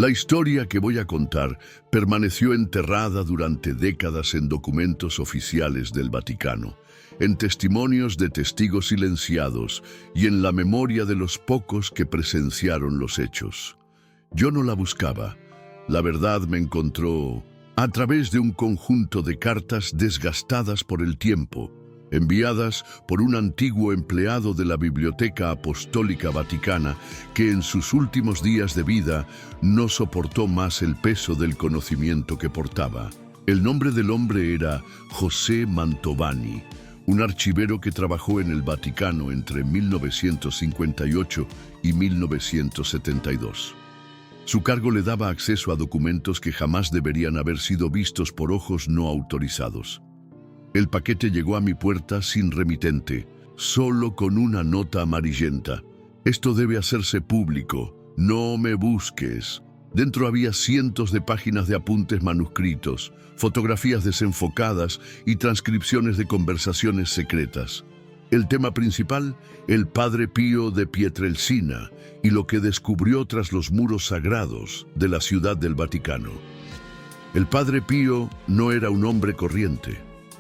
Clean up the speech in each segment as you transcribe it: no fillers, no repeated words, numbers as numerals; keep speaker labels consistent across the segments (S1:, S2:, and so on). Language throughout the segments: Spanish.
S1: La historia que voy a contar permaneció enterrada durante décadas en documentos oficiales del Vaticano, en testimonios de testigos silenciados y en la memoria de los pocos que presenciaron los hechos. Yo no la buscaba. La verdad me encontró a través de un conjunto de cartas desgastadas por el tiempo, enviadas por un antiguo empleado de la Biblioteca Apostólica Vaticana que en sus últimos días de vida no soportó más el peso del conocimiento que portaba. El nombre del hombre era José Mantovani, un archivero que trabajó en el Vaticano entre 1958 y 1972. Su cargo le daba acceso a documentos que jamás deberían haber sido vistos por ojos no autorizados. El paquete llegó a mi puerta sin remitente, solo con una nota amarillenta. Esto debe hacerse público, no me busques. Dentro había cientos de páginas de apuntes manuscritos, fotografías desenfocadas y transcripciones de conversaciones secretas. El tema principal, el Padre Pío de Pietrelcina y lo que descubrió tras los muros sagrados de la ciudad del Vaticano. El Padre Pío no era un hombre corriente.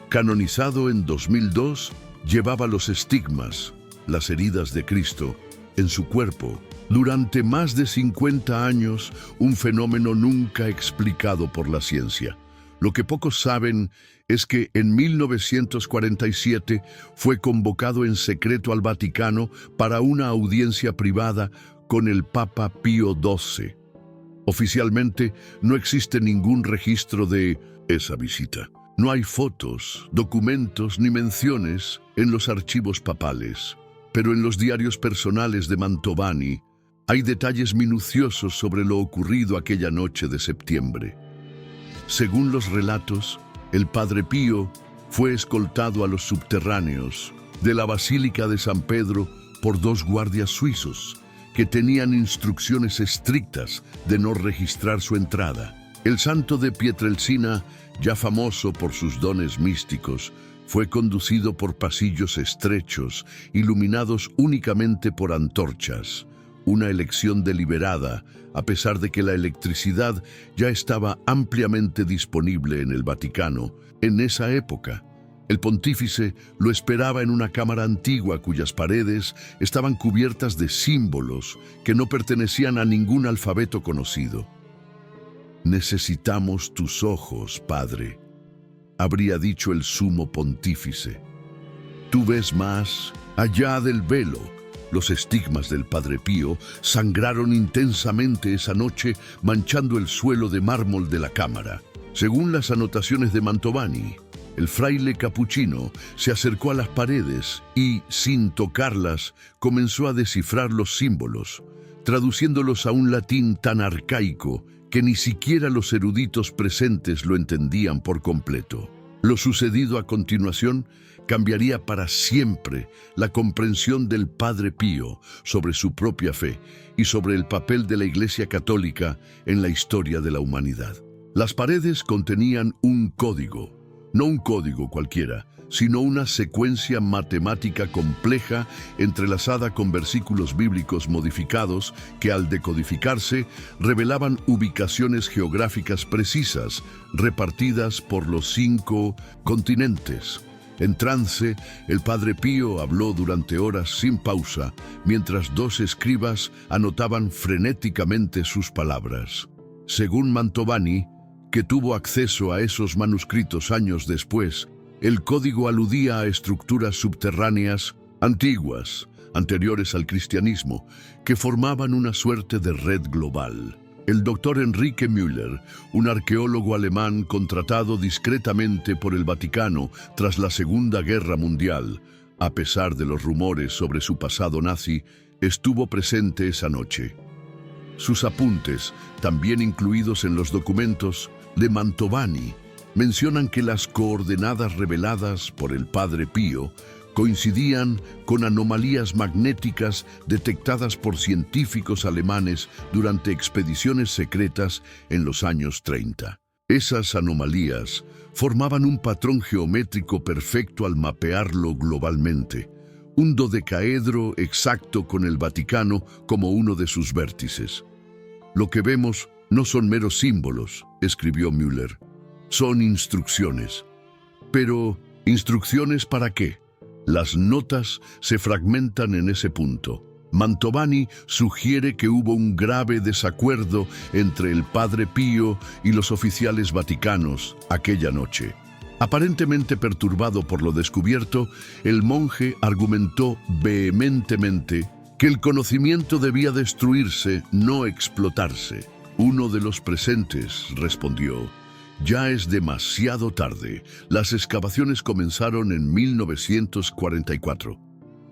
S1: Canonizado en 2002, llevaba los estigmas, las heridas de Cristo, en su cuerpo. Durante más de 50 años, un fenómeno nunca explicado por la ciencia. Lo que pocos saben es que en 1947 fue convocado en secreto al Vaticano para una audiencia privada con el Papa Pío XII. Oficialmente, no existe ningún registro de esa visita. No hay fotos, documentos ni menciones en los archivos papales, pero en los diarios personales de Mantovani hay detalles minuciosos sobre lo ocurrido aquella noche de septiembre. Según los relatos, el Padre Pío fue escoltado a los subterráneos de la Basílica de San Pedro por dos guardias suizos que tenían instrucciones estrictas de no registrar su entrada. El santo de Pietrelcina, ya famoso por sus dones místicos, fue conducido por pasillos estrechos, iluminados únicamente por antorchas. Una elección deliberada, a pesar de que la electricidad ya estaba ampliamente disponible en el Vaticano. En esa época, el pontífice lo esperaba en una cámara antigua cuyas paredes estaban cubiertas de símbolos que no pertenecían a ningún alfabeto conocido. «Necesitamos tus ojos, Padre», habría dicho el sumo pontífice. «Tú ves más allá del velo». Los estigmas del Padre Pío sangraron intensamente esa noche, manchando el suelo de mármol de la cámara. Según las anotaciones de Mantovani, el fraile capuchino se acercó a las paredes y, sin tocarlas, comenzó a descifrar los símbolos, traduciéndolos a un latín tan arcaico que ni siquiera los eruditos presentes lo entendían por completo. Lo sucedido a continuación cambiaría para siempre la comprensión del Padre Pío sobre su propia fe y sobre el papel de la Iglesia Católica en la historia de la humanidad. Las paredes contenían un código, no un código cualquiera, sino una secuencia matemática compleja entrelazada con versículos bíblicos modificados que, al decodificarse, revelaban ubicaciones geográficas precisas, repartidas por los 5 continentes. En trance, el Padre Pío habló durante horas sin pausa, mientras dos escribas anotaban frenéticamente sus palabras. Según Mantovani, que tuvo acceso a esos manuscritos años después, el código aludía a estructuras subterráneas antiguas, anteriores al cristianismo, que formaban una suerte de red global. El doctor Enrique Müller, un arqueólogo alemán contratado discretamente por el Vaticano tras la Segunda Guerra Mundial, a pesar de los rumores sobre su pasado nazi, estuvo presente esa noche. Sus apuntes, también incluidos en los documentos de Mantovani, mencionan que las coordenadas reveladas por el Padre Pío coincidían con anomalías magnéticas detectadas por científicos alemanes durante expediciones secretas en los años 30. Esas anomalías formaban un patrón geométrico perfecto al mapearlo globalmente, un dodecaedro exacto con el Vaticano como uno de sus vértices. Lo que vemos No son meros símbolos, escribió Müller. Son instrucciones. Pero, ¿instrucciones para qué? Las notas se fragmentan en ese punto. Mantovani sugiere que hubo un grave desacuerdo entre el Padre Pío y los oficiales vaticanos aquella noche. Aparentemente perturbado por lo descubierto, el monje argumentó vehementemente que el conocimiento debía destruirse, no explotarse. Uno de los presentes respondió: «Ya es demasiado tarde. Las excavaciones comenzaron en 1944.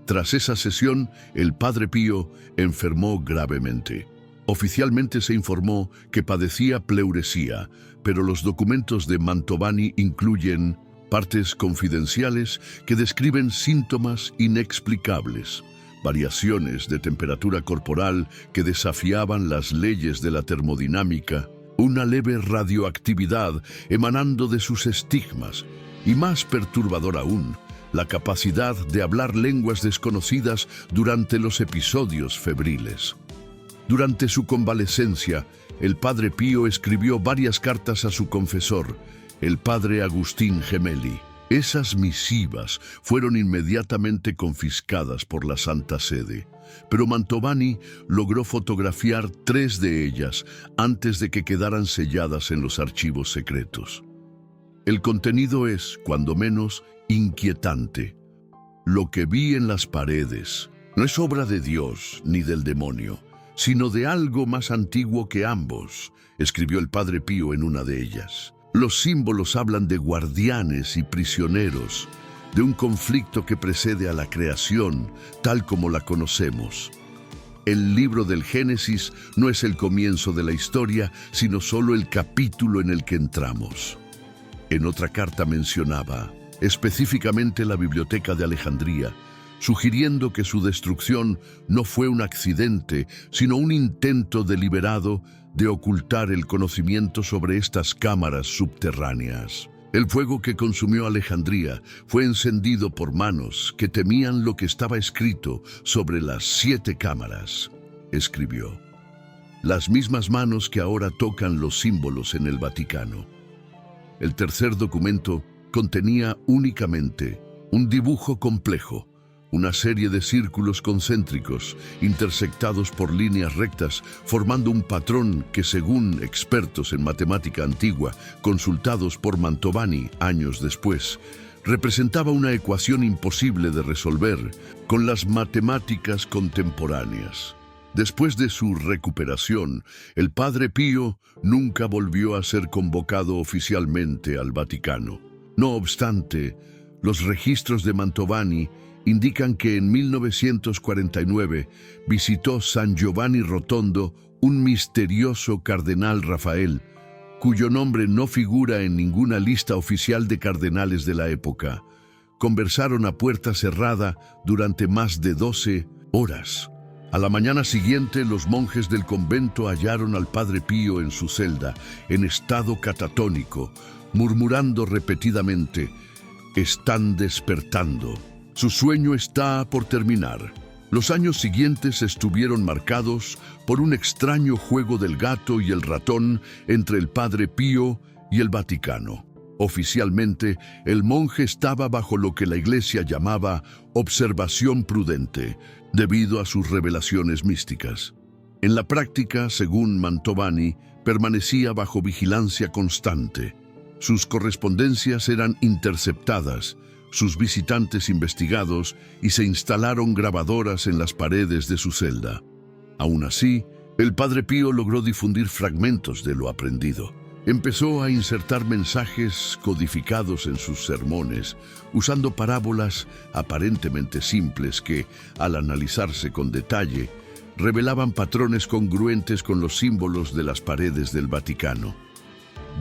S1: Tras esa sesión, el Padre Pío enfermó gravemente. Oficialmente se informó que padecía pleuresía, pero los documentos de Mantovani incluyen partes confidenciales que describen síntomas inexplicables, variaciones de temperatura corporal que desafiaban las leyes de la termodinámica, una leve radioactividad emanando de sus estigmas, y más perturbador aún, la capacidad de hablar lenguas desconocidas durante los episodios febriles. Durante su convalecencia, el Padre Pío escribió varias cartas a su confesor, el Padre Agustín Gemelli. Esas misivas fueron inmediatamente confiscadas por la Santa Sede, pero Mantovani logró fotografiar 3 de ellas antes de que quedaran selladas en los archivos secretos. El contenido es, cuando menos, inquietante. Lo que vi en las paredes no es obra de Dios ni del demonio, sino de algo más antiguo que ambos, escribió el Padre Pío en una de ellas. Los símbolos hablan de guardianes y prisioneros, de un conflicto que precede a la creación, tal como la conocemos. El libro del Génesis no es el comienzo de la historia, sino solo el capítulo en el que entramos. En otra carta mencionaba específicamente la Biblioteca de Alejandría, sugiriendo que su destrucción no fue un accidente, sino un intento deliberado de ocultar el conocimiento sobre estas cámaras subterráneas. El fuego que consumió Alejandría fue encendido por manos que temían lo que estaba escrito sobre las 7 cámaras, escribió. Las mismas manos que ahora tocan los símbolos en el Vaticano. El tercer documento contenía únicamente un dibujo complejo, una serie de círculos concéntricos intersectados por líneas rectas, formando un patrón que, según expertos en matemática antigua, consultados por Mantovani años después, representaba una ecuación imposible de resolver con las matemáticas contemporáneas. Después de su recuperación, el Padre Pío nunca volvió a ser convocado oficialmente al Vaticano. No obstante, los registros de Mantovani indican que en 1949 visitó San Giovanni Rotondo un misterioso cardenal Rafael, cuyo nombre no figura en ninguna lista oficial de cardenales de la época. Conversaron a puerta cerrada durante más de 12 horas. A la mañana siguiente, los monjes del convento hallaron al Padre Pío en su celda, en estado catatónico, murmurando repetidamente: «Están despertando. Su sueño está por terminar». Los años siguientes estuvieron marcados por un extraño juego del gato y el ratón entre el Padre Pío y el Vaticano. Oficialmente, el monje estaba bajo lo que la Iglesia llamaba observación prudente, debido a sus revelaciones místicas. En la práctica, según Mantovani, permanecía bajo vigilancia constante. Sus correspondencias eran interceptadas, sus visitantes investigados, y se instalaron grabadoras en las paredes de su celda. Aún así, el Padre Pío logró difundir fragmentos de lo aprendido. Empezó a insertar mensajes codificados en sus sermones, usando parábolas aparentemente simples que, al analizarse con detalle, revelaban patrones congruentes con los símbolos de las paredes del Vaticano.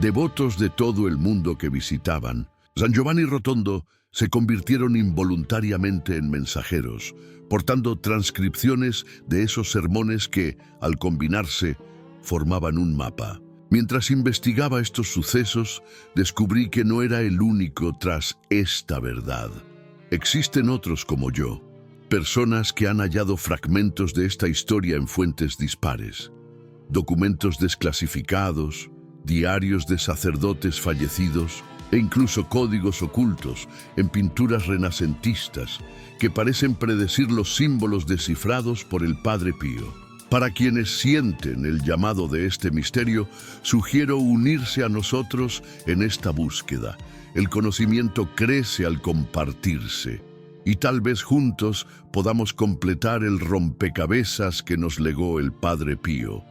S1: Devotos de todo el mundo que visitaban, San Giovanni Rotondo se convirtieron involuntariamente en mensajeros, portando transcripciones de esos sermones que, al combinarse, formaban un mapa. Mientras investigaba estos sucesos, descubrí que no era el único tras esta verdad. Existen otros como yo, personas que han hallado fragmentos de esta historia en fuentes dispares. documentos desclasificados, diarios de sacerdotes fallecidos e incluso códigos ocultos en pinturas renacentistas que parecen predecir los símbolos descifrados por el Padre Pío. Para quienes sienten el llamado de este misterio, sugiero unirse a nosotros en esta búsqueda. El conocimiento crece al compartirse, y tal vez juntos podamos completar el rompecabezas que nos legó el Padre Pío.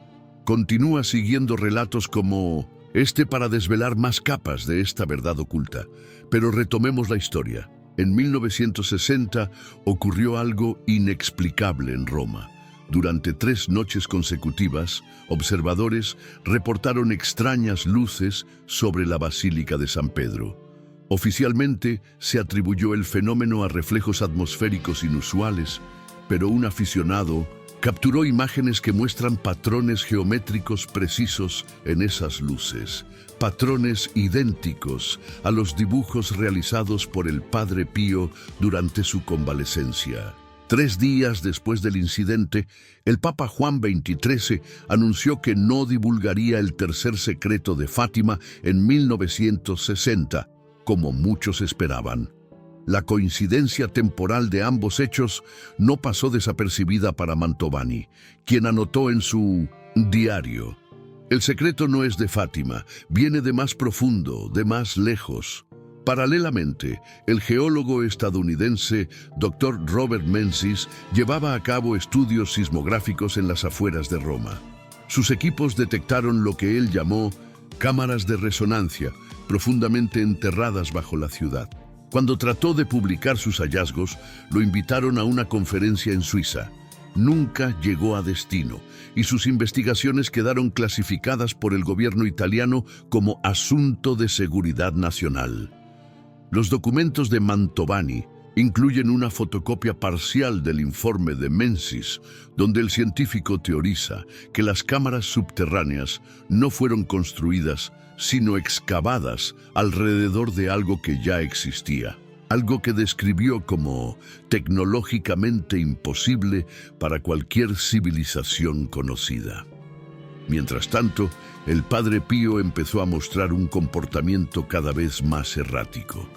S1: Continúa siguiendo relatos como este para desvelar más capas de esta verdad oculta. Pero retomemos la historia. En 1960 ocurrió algo inexplicable en Roma. Durante 3 noches consecutivas, observadores reportaron extrañas luces sobre la Basílica de San Pedro. Oficialmente se atribuyó el fenómeno a reflejos atmosféricos inusuales, pero un aficionado capturó imágenes que muestran patrones geométricos precisos en esas luces, patrones idénticos a los dibujos realizados por el Padre Pío durante su convalecencia. 3 días después del incidente, el Papa Juan XXIII anunció que no divulgaría el tercer secreto de Fátima en 1960, como muchos esperaban. La coincidencia temporal de ambos hechos no pasó desapercibida para Mantovani, quien anotó en su diario: el secreto no es de Fátima, viene de más profundo, de más lejos. Paralelamente, el geólogo estadounidense Dr. Robert Menzies llevaba a cabo estudios sismográficos en las afueras de Roma. Sus equipos detectaron lo que él llamó cámaras de resonancia, profundamente enterradas bajo la ciudad. Cuando trató de publicar sus hallazgos, lo invitaron a una conferencia en Suiza. Nunca llegó a destino, y sus investigaciones quedaron clasificadas por el gobierno italiano como asunto de seguridad nacional. Los documentos de Mantovani incluyen una fotocopia parcial del informe de Menzies, donde el científico teoriza que las cámaras subterráneas no fueron construidas, sino excavadas alrededor de algo que ya existía, algo que describió como tecnológicamente imposible para cualquier civilización conocida. Mientras tanto, el Padre Pío empezó a mostrar un comportamiento cada vez más errático.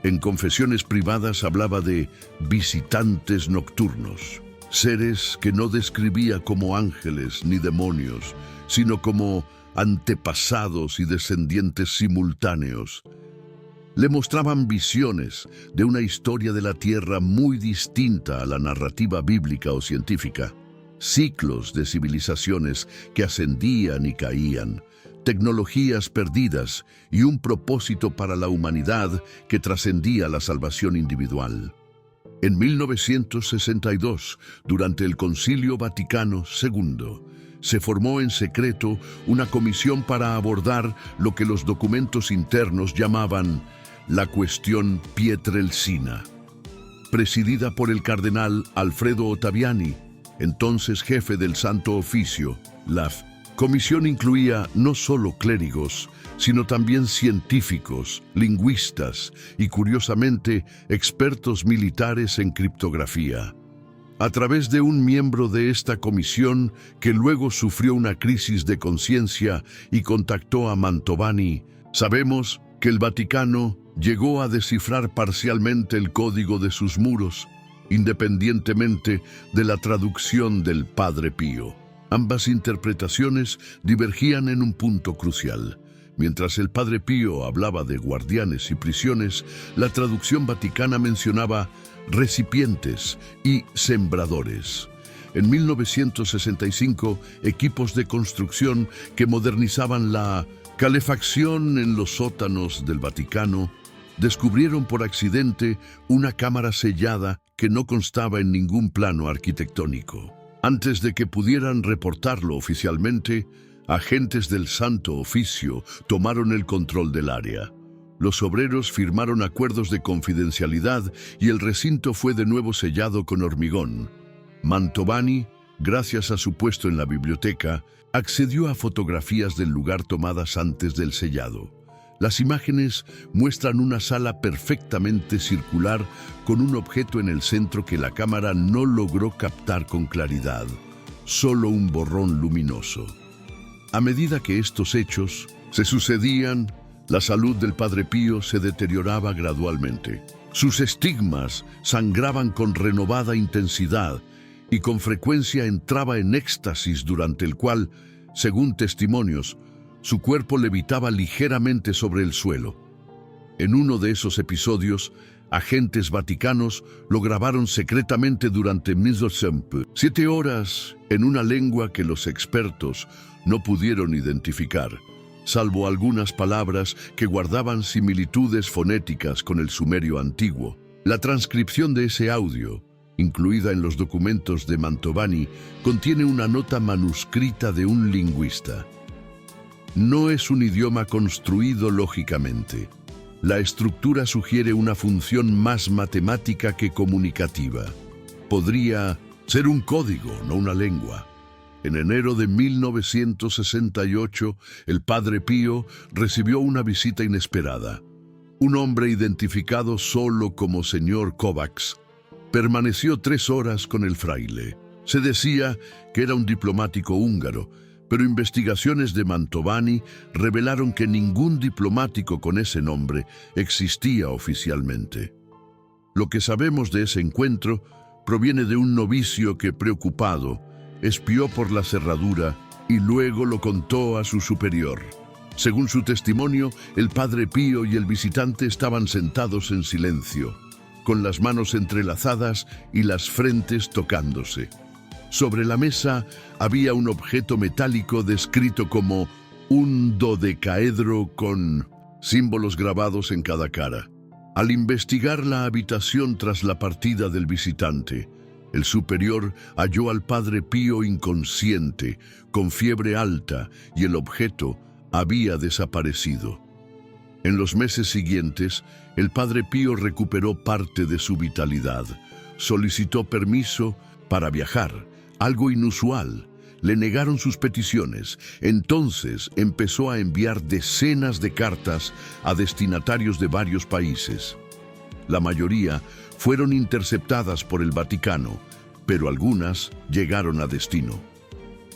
S1: En confesiones privadas hablaba de visitantes nocturnos, seres que no describía como ángeles ni demonios, sino como antepasados y descendientes simultáneos. Le mostraban visiones de una historia de la Tierra muy distinta a la narrativa bíblica o científica. Ciclos de civilizaciones que ascendían y caían, tecnologías perdidas y un propósito para la humanidad que trascendía la salvación individual. En 1962, durante el Concilio Vaticano II, se formó en secreto una comisión para abordar lo que los documentos internos llamaban la cuestión Pietrelcina, presidida por el cardenal Alfredo Ottaviani, entonces jefe del Santo Oficio. La comisión incluía no solo clérigos, sino también científicos, lingüistas y, curiosamente, expertos militares en criptografía. A través de un miembro de esta comisión, que luego sufrió una crisis de conciencia y contactó a Mantovani, sabemos que el Vaticano llegó a descifrar parcialmente el código de sus muros, independientemente de la traducción del Padre Pío. Ambas interpretaciones divergían en un punto crucial. Mientras el Padre Pío hablaba de guardianes y prisiones, la traducción vaticana mencionaba recipientes y sembradores. En 1965, equipos de construcción que modernizaban la calefacción en los sótanos del Vaticano descubrieron por accidente una cámara sellada que no constaba en ningún plano arquitectónico. Antes de que pudieran reportarlo oficialmente, agentes del Santo Oficio tomaron el control del área. Los obreros firmaron acuerdos de confidencialidad y el recinto fue de nuevo sellado con hormigón. Mantovani, gracias a su puesto en la biblioteca, accedió a fotografías del lugar tomadas antes del sellado. Las imágenes muestran una sala perfectamente circular con un objeto en el centro que la cámara no logró captar con claridad. solo un borrón luminoso. A medida que estos hechos se sucedían, la salud del Padre Pío se deterioraba gradualmente. Sus estigmas sangraban con renovada intensidad y con frecuencia entraba en éxtasis durante el cual, según testimonios, su cuerpo levitaba ligeramente sobre el suelo. En uno de esos episodios, agentes vaticanos lo grabaron secretamente durante 7 horas en una lengua que los expertos no pudieron identificar, salvo algunas palabras que guardaban similitudes fonéticas con el sumerio antiguo. La transcripción de ese audio, incluida en los documentos de Mantovani, contiene una nota manuscrita de un lingüista. No es un idioma construido lógicamente. La estructura sugiere una función más matemática que comunicativa. Podría ser un código, no una lengua. En enero de 1968, el Padre Pío recibió una visita inesperada. Un hombre identificado solo como señor Kovács permaneció 3 horas con el fraile. Se decía que era un diplomático húngaro, pero investigaciones de Mantovani revelaron que ningún diplomático con ese nombre existía oficialmente. Lo que sabemos de ese encuentro proviene de un novicio que, preocupado, espió por la cerradura y luego lo contó a su superior. Según su testimonio, el Padre Pío y el visitante estaban sentados en silencio, con las manos entrelazadas y las frentes tocándose. Sobre la mesa había un objeto metálico descrito como un dodecaedro con símbolos grabados en cada cara. Al investigar la habitación tras la partida del visitante, el superior halló al Padre Pío inconsciente, con fiebre alta, y el objeto había desaparecido. En los meses siguientes, el Padre Pío recuperó parte de su vitalidad. Solicitó permiso para viajar, algo inusual. Le negaron sus peticiones. Entonces empezó a enviar decenas de cartas a destinatarios de varios países. La mayoría fueron interceptadas por el Vaticano, pero algunas llegaron a destino.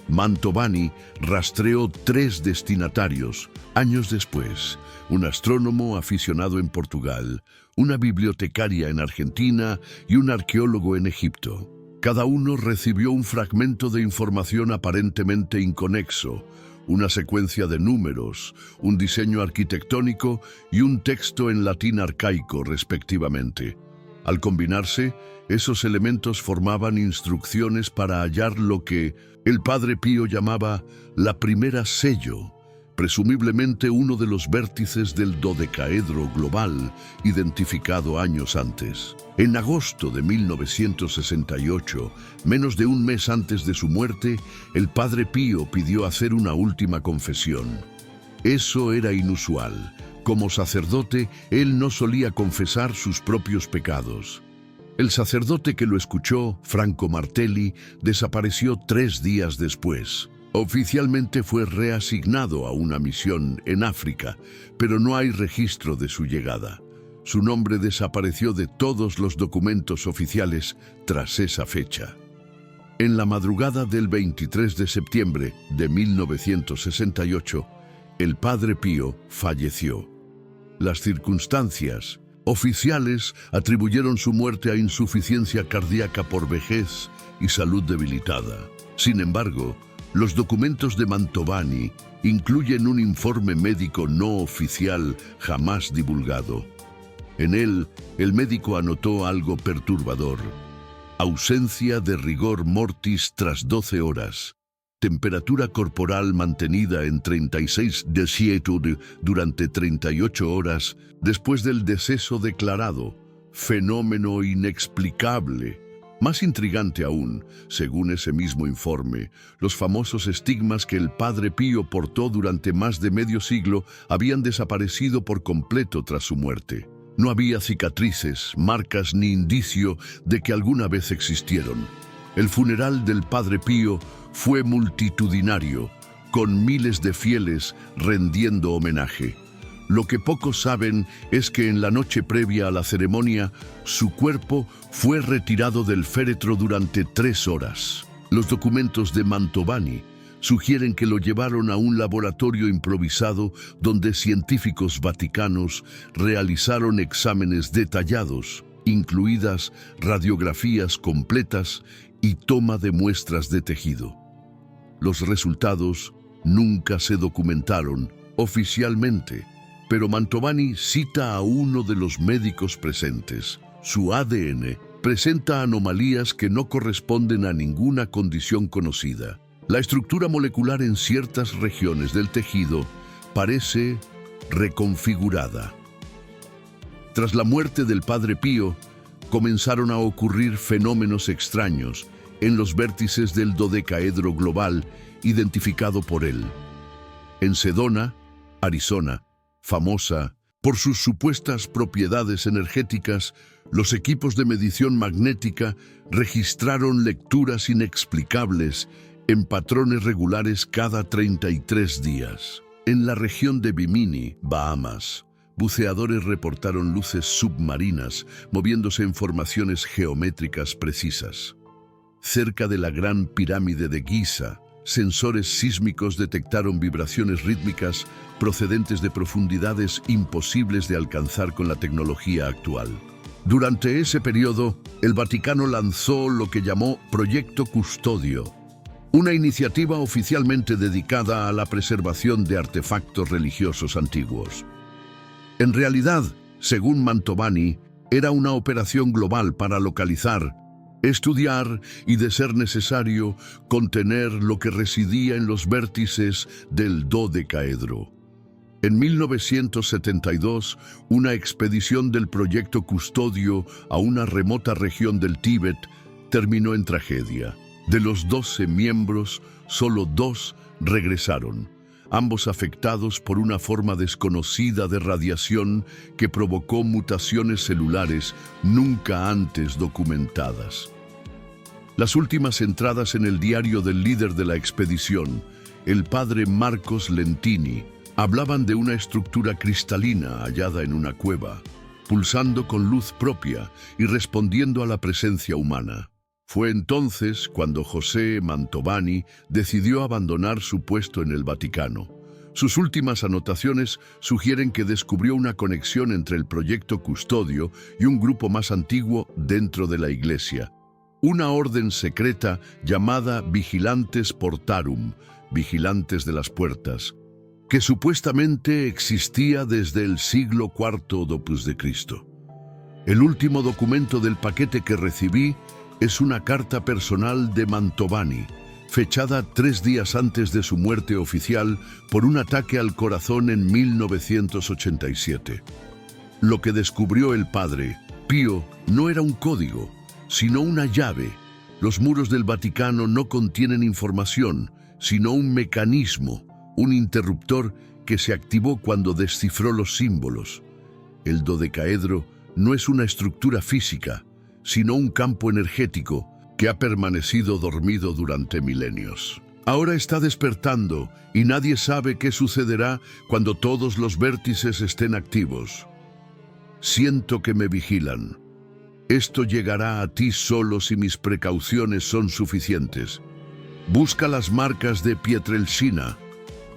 S1: Mantovani rastreó 3 destinatarios. Años después, un astrónomo aficionado en Portugal, una bibliotecaria en Argentina y un arqueólogo en Egipto. Cada uno recibió un fragmento de información aparentemente inconexo, una secuencia de números, un diseño arquitectónico y un texto en latín arcaico, respectivamente. Al combinarse, esos elementos formaban instrucciones para hallar lo que el Padre Pío llamaba la primera sello, presumiblemente uno de los vértices del dodecaedro global identificado años antes. En agosto de 1968, menos de un mes antes de su muerte, el Padre Pío pidió hacer una última confesión. Eso era inusual. Como sacerdote, él no solía confesar sus propios pecados. El sacerdote que lo escuchó, Franco Martelli, desapareció 3 días después. Oficialmente fue reasignado a una misión en África, pero no hay registro de su llegada. Su nombre desapareció de todos los documentos oficiales tras esa fecha. En la madrugada del 23 de septiembre de 1968, el Padre Pío falleció. Las circunstancias oficiales atribuyeron su muerte a insuficiencia cardíaca por vejez y salud debilitada. Sin embargo, los documentos de Mantovani incluyen un informe médico no oficial jamás divulgado. En él, el médico anotó algo perturbador: ausencia de rigor mortis tras 12 horas, temperatura corporal mantenida en 36°C durante 38 horas después del deceso declarado, fenómeno inexplicable. Más intrigante aún, según ese mismo informe, los famosos estigmas que el Padre Pío portó durante más de medio siglo habían desaparecido por completo tras su muerte. No había cicatrices, marcas ni indicio de que alguna vez existieron. El funeral del Padre Pío fue multitudinario, con miles de fieles rendiendo homenaje. Lo que pocos saben es que en la noche previa a la ceremonia, su cuerpo fue retirado del féretro durante 3 horas. Los documentos de Mantovani sugieren que lo llevaron a un laboratorio improvisado donde científicos vaticanos realizaron exámenes detallados, incluidas radiografías completas y toma de muestras de tejido. Los resultados nunca se documentaron oficialmente, pero Mantovani cita a uno de los médicos presentes. Su ADN presenta anomalías que no corresponden a ninguna condición conocida. La estructura molecular en ciertas regiones del tejido parece reconfigurada. Tras la muerte del Padre Pío, comenzaron a ocurrir fenómenos extraños en los vértices del dodecaedro global identificado por él. En Sedona, Arizona, famosa por sus supuestas propiedades energéticas, los equipos de medición magnética registraron lecturas inexplicables en patrones regulares cada 33 días. En la región de Bimini, Bahamas, buceadores reportaron luces submarinas moviéndose en formaciones geométricas precisas. Cerca de la Gran Pirámide de Giza, sensores sísmicos detectaron vibraciones rítmicas procedentes de profundidades imposibles de alcanzar con la tecnología actual. Durante ese periodo, el Vaticano lanzó lo que llamó Proyecto Custodio, una iniciativa oficialmente dedicada a la preservación de artefactos religiosos antiguos. En realidad, según Mantovani, era una operación global para localizar, estudiar y, de ser necesario, contener lo que residía en los vértices del dodecaedro. En 1972, una expedición del Proyecto Custodio a una remota región del Tíbet terminó en tragedia. De los 12 miembros, solo 2 regresaron, ambos afectados por una forma desconocida de radiación que provocó mutaciones celulares nunca antes documentadas. Las últimas entradas en el diario del líder de la expedición, el padre Marcos Lentini, hablaban de una estructura cristalina hallada en una cueva, pulsando con luz propia y respondiendo a la presencia humana. Fue entonces cuando José Mantovani decidió abandonar su puesto en el Vaticano. Sus últimas anotaciones sugieren que descubrió una conexión entre el Proyecto Custodio y un grupo más antiguo dentro de la Iglesia, una orden secreta llamada Vigilantes Portarum, vigilantes de las puertas, que supuestamente existía desde el siglo IV d.C. El último documento del paquete que recibí es una carta personal de Mantovani, fechada 3 días antes de su muerte oficial por un ataque al corazón en 1987. Lo que descubrió el Padre Pío no era un código, sino una llave. Los muros del Vaticano no contienen información, sino un mecanismo, un interruptor que se activó cuando descifró los símbolos. El dodecaedro no es una estructura física, sino un campo energético que ha permanecido dormido durante milenios. Ahora está despertando y nadie sabe qué sucederá cuando todos los vértices estén activos. Siento que me vigilan. Esto llegará a ti solo si mis precauciones son suficientes. Busca las marcas de Pietrelcina,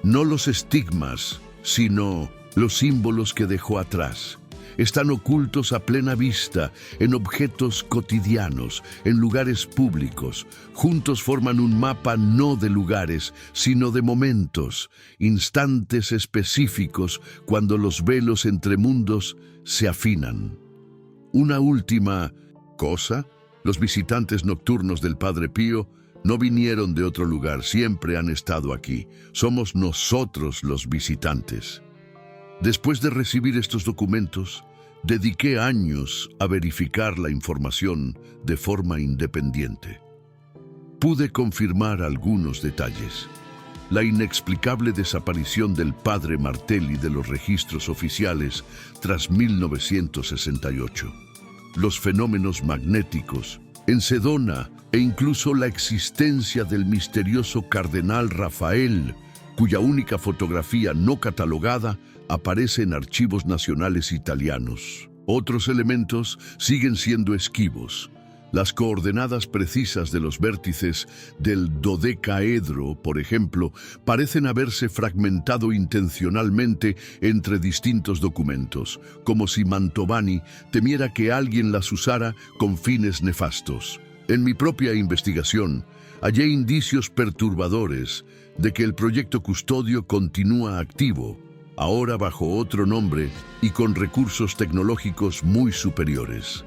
S1: no los estigmas, sino los símbolos que dejó atrás. Están ocultos a plena vista, en objetos cotidianos, en lugares públicos. Juntos forman un mapa no de lugares, sino de momentos, instantes específicos cuando los velos entre mundos se afinan. Una última cosa, los visitantes nocturnos del Padre Pío no vinieron de otro lugar, siempre han estado aquí. Somos nosotros los visitantes. Después de recibir estos documentos, dediqué años a verificar la información de forma independiente. Pude confirmar algunos detalles. La inexplicable desaparición del padre Martelli de los registros oficiales tras 1968. Los fenómenos magnéticos en Sedona e incluso la existencia del misterioso cardenal Rafael, cuya única fotografía no catalogada aparece en archivos nacionales italianos. Otros elementos siguen siendo esquivos. Las coordenadas precisas de los vértices del dodecaedro, por ejemplo, parecen haberse fragmentado intencionalmente entre distintos documentos, como si Mantovani temiera que alguien las usara con fines nefastos. En mi propia investigación, hallé indicios perturbadores de que el proyecto Custodio continúa activo, ahora bajo otro nombre y con recursos tecnológicos muy superiores.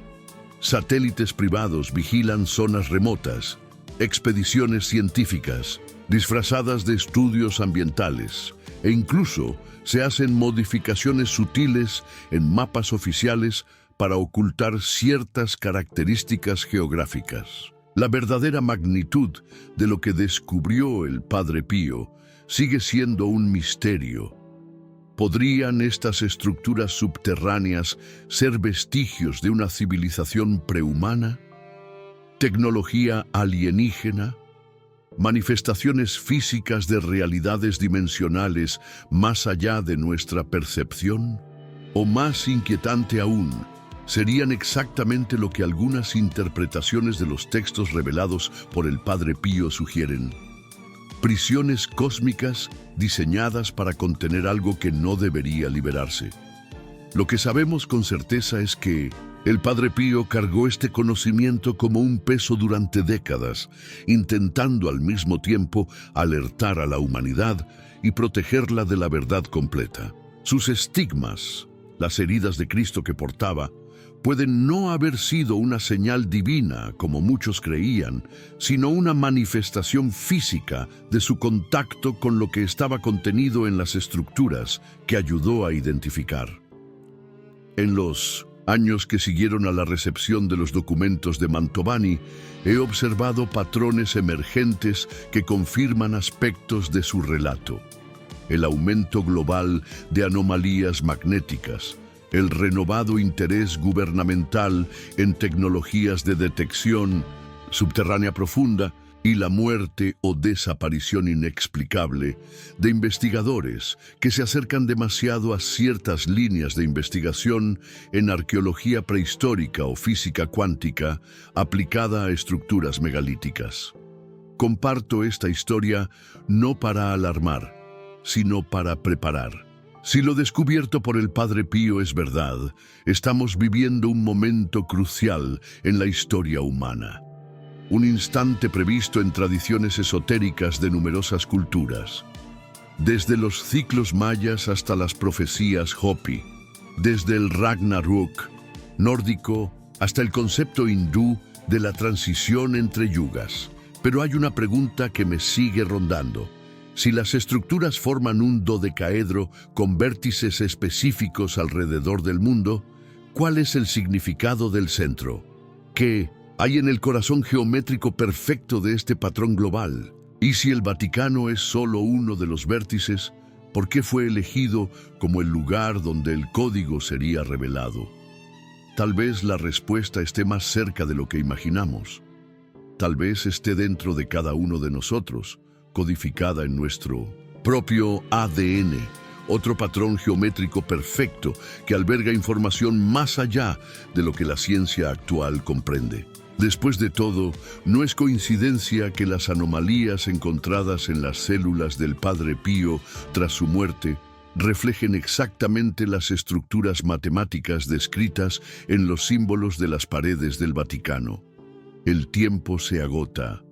S1: Satélites privados vigilan zonas remotas, expediciones científicas, disfrazadas de estudios ambientales, e incluso se hacen modificaciones sutiles en mapas oficiales para ocultar ciertas características geográficas. La verdadera magnitud de lo que descubrió el Padre Pío sigue siendo un misterio. ¿Podrían estas estructuras subterráneas ser vestigios de una civilización prehumana? ¿Tecnología alienígena? ¿Manifestaciones físicas de realidades dimensionales más allá de nuestra percepción? O más inquietante aún, serían exactamente lo que algunas interpretaciones de los textos revelados por el Padre Pío sugieren: prisiones cósmicas diseñadas para contener algo que no debería liberarse. Lo que sabemos con certeza es que el Padre Pío cargó este conocimiento como un peso durante décadas, intentando al mismo tiempo alertar a la humanidad y protegerla de la verdad completa. Sus estigmas, las heridas de Cristo que portaba, pueden no haber sido una señal divina, como muchos creían, sino una manifestación física de su contacto con lo que estaba contenido en las estructuras que ayudó a identificar. En los años que siguieron a la recepción de los documentos de Mantovani, he observado patrones emergentes que confirman aspectos de su relato: el aumento global de anomalías magnéticas, el renovado interés gubernamental en tecnologías de detección subterránea profunda y la muerte o desaparición inexplicable de investigadores que se acercan demasiado a ciertas líneas de investigación en arqueología prehistórica o física cuántica aplicada a estructuras megalíticas. Comparto esta historia no para alarmar, sino para preparar. Si lo descubierto por el Padre Pío es verdad, estamos viviendo un momento crucial en la historia humana. Un instante previsto en tradiciones esotéricas de numerosas culturas. Desde los ciclos mayas hasta las profecías Hopi, desde el Ragnarök nórdico hasta el concepto hindú de la transición entre yugas. Pero hay una pregunta que me sigue rondando. Si las estructuras forman un dodecaedro con vértices específicos alrededor del mundo, ¿cuál es el significado del centro? ¿Qué hay en el corazón geométrico perfecto de este patrón global? Y si el Vaticano es solo uno de los vértices, ¿por qué fue elegido como el lugar donde el código sería revelado? Tal vez la respuesta esté más cerca de lo que imaginamos. Tal vez esté dentro de cada uno de nosotros, codificada en nuestro propio ADN, otro patrón geométrico perfecto que alberga información más allá de lo que la ciencia actual comprende. Después de todo, no es coincidencia que las anomalías encontradas en las células del Padre Pío tras su muerte reflejen exactamente las estructuras matemáticas descritas en los símbolos de las paredes del Vaticano. El tiempo se agota.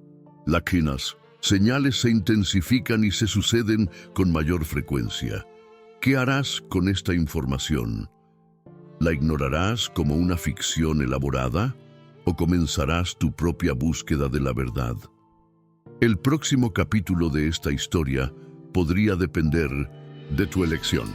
S1: Láquinas, señales se intensifican y se suceden con mayor frecuencia. ¿Qué harás con esta información? ¿La ignorarás como una ficción elaborada o comenzarás tu propia búsqueda de la verdad? El próximo capítulo de esta historia podría depender de tu elección.